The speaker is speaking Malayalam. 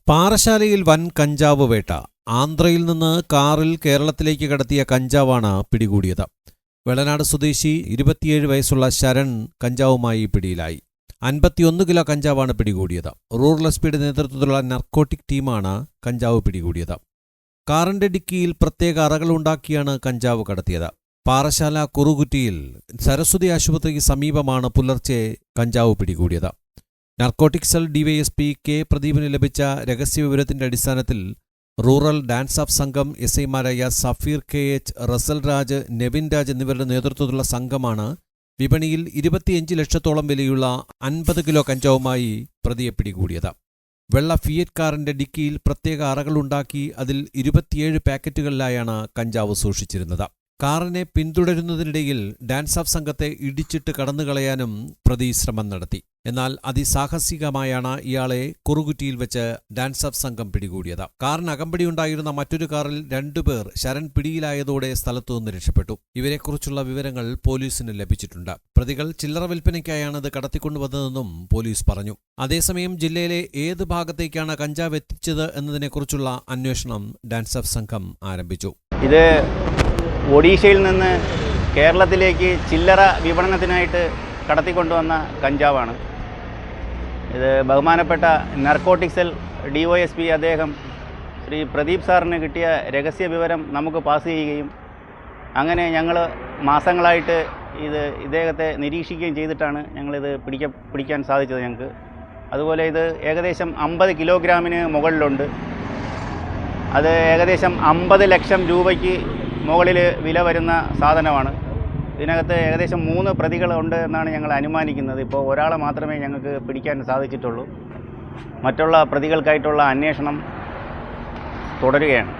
പാറശാലയിൽ വൻ കഞ്ചാവ് വേട്ട. ആന്ധ്രയിൽ നിന്ന് കാറിൽ കേരളത്തിലേക്ക് കടത്തിയ കഞ്ചാവാണ് പിടികൂടിയത്. വെളനാട് സ്വദേശി 27 വയസ്സുള്ള ശരൺ കഞ്ചാവുമായി പിടിയിലായി. 51 കിലോ കഞ്ചാവാണ് പിടികൂടിയത്. റൂറൽ എസ്പിയുടെ നേതൃത്വത്തിലുള്ള നർക്കോട്ടിക് ടീമാണ് കഞ്ചാവ് പിടികൂടിയത്. കാറിന്റെ ഡിക്കിയിൽ പ്രത്യേക അറകളുണ്ടാക്കിയാണ് കഞ്ചാവ് കടത്തിയത്. പാറശാല കുറുകുറ്റിയിൽ സരസ്വതി ആശുപത്രിക്ക് സമീപമാണ് പുലർച്ചെ കഞ്ചാവ് പിടികൂടിയത്. നർക്കോട്ടിക് സെൽ ഡിവൈഎസ്പി കെ പ്രദീപിന് ലഭിച്ച രഹസ്യവിവരത്തിന്റെ അടിസ്ഥാനത്തിൽ റൂറൽ ഡാൻസ് ഓഫ് സംഘം എസ്ഐമാരായ സഫീർ KH, റസൽ രാജ്, നെവിൻ രാജ് എന്നിവരുടെ നേതൃത്വത്തിലുള്ള സംഘമാണ് വിപണിയിൽ 25 ലക്ഷത്തോളം വിലയുള്ള 50 കിലോ കഞ്ചാവുമായി പ്രതിയെ പിടികൂടിയത്. വെള്ള ഫിയറ്റ് കാറിന്റെ ഡിക്കിയിൽ പ്രത്യേക അറകളുണ്ടാക്കി അതിൽ 27 പാക്കറ്റുകളിലായാണ് കഞ്ചാവ് സൂക്ഷിച്ചിരുന്നത്. കാറിനെ പിന്തുടരുന്നതിനിടയിൽ ഡാൻസ് ഓഫ് സംഘത്തെ ഇടിച്ചിട്ട് കടന്നുകളയാനും പ്രതി ശ്രമം നടത്തി. എന്നാൽ അതിസാഹസികമായാണ് ഇയാളെ കുറുകുറ്റിയിൽ വെച്ച് ഡാൻസ് ഓഫ് സംഘം പിടികൂടിയത്. കാറിന് അകമ്പടിയുണ്ടായിരുന്ന മറ്റൊരു കാറിൽ 2 പേർ ശരൺ പിടിയിലായതോടെ സ്ഥലത്തുനിന്ന് രക്ഷപ്പെട്ടു. ഇവരെക്കുറിച്ചുള്ള വിവരങ്ങൾ പോലീസിന് ലഭിച്ചിട്ടുണ്ട്. പ്രതികൾ ചില്ലറ വിൽപ്പനയ്ക്കായാണ് ഇത് കടത്തിക്കൊണ്ടുവന്നതെന്നും പോലീസ് പറഞ്ഞു. അതേസമയം ജില്ലയിലെ ഏത് ഭാഗത്തേക്കാണ് കഞ്ചാവ് എത്തിച്ചത് എന്നതിനെക്കുറിച്ചുള്ള അന്വേഷണം ഡാൻസ് ഓഫ് സംഘം ആരംഭിച്ചു. ഇത് ഒഡീഷയിൽ നിന്ന് കേരളത്തിലേക്ക് ചില്ലറ വിപണനത്തിനായിട്ട് കടത്തിക്കൊണ്ടുവന്ന കഞ്ചാവാണ്. ഇത് ബഹുമാനപ്പെട്ട നർക്കോട്ടിക് സെൽ DYSP അദ്ദേഹം ശ്രീ പ്രദീപ് സാറിന് കിട്ടിയ രഹസ്യ വിവരം നമുക്ക് പാസ് ചെയ്യുകയും അങ്ങനെ ഞങ്ങൾ മാസങ്ങളായിട്ട് ഇദ്ദേഹത്തെ നിരീക്ഷിക്കുകയും ചെയ്തിട്ടാണ് ഞങ്ങളിത് പിടിക്കാൻ സാധിച്ചത് ഞങ്ങൾക്ക്. അതുപോലെ ഇത് ഏകദേശം 50 കിലോഗ്രാമിന് മുകളിലുണ്ട്. അത് ഏകദേശം 50 ലക്ഷം രൂപയ്ക്ക് മുകളിൽ വില വരുന്ന സാധനമാണ്. ഇതിനകത്ത് ഏകദേശം 3 പ്രതികളുണ്ട് എന്നാണ് ഞങ്ങൾ അനുമാനിക്കുന്നത്. ഇപ്പോൾ ഒരാളെ മാത്രമേ ഞങ്ങൾക്ക് പിടിക്കാൻ സാധിച്ചിട്ടുള്ളൂ. മറ്റുള്ള പ്രതികൾക്കായിട്ടുള്ള അന്വേഷണം തുടരുകയാണ്.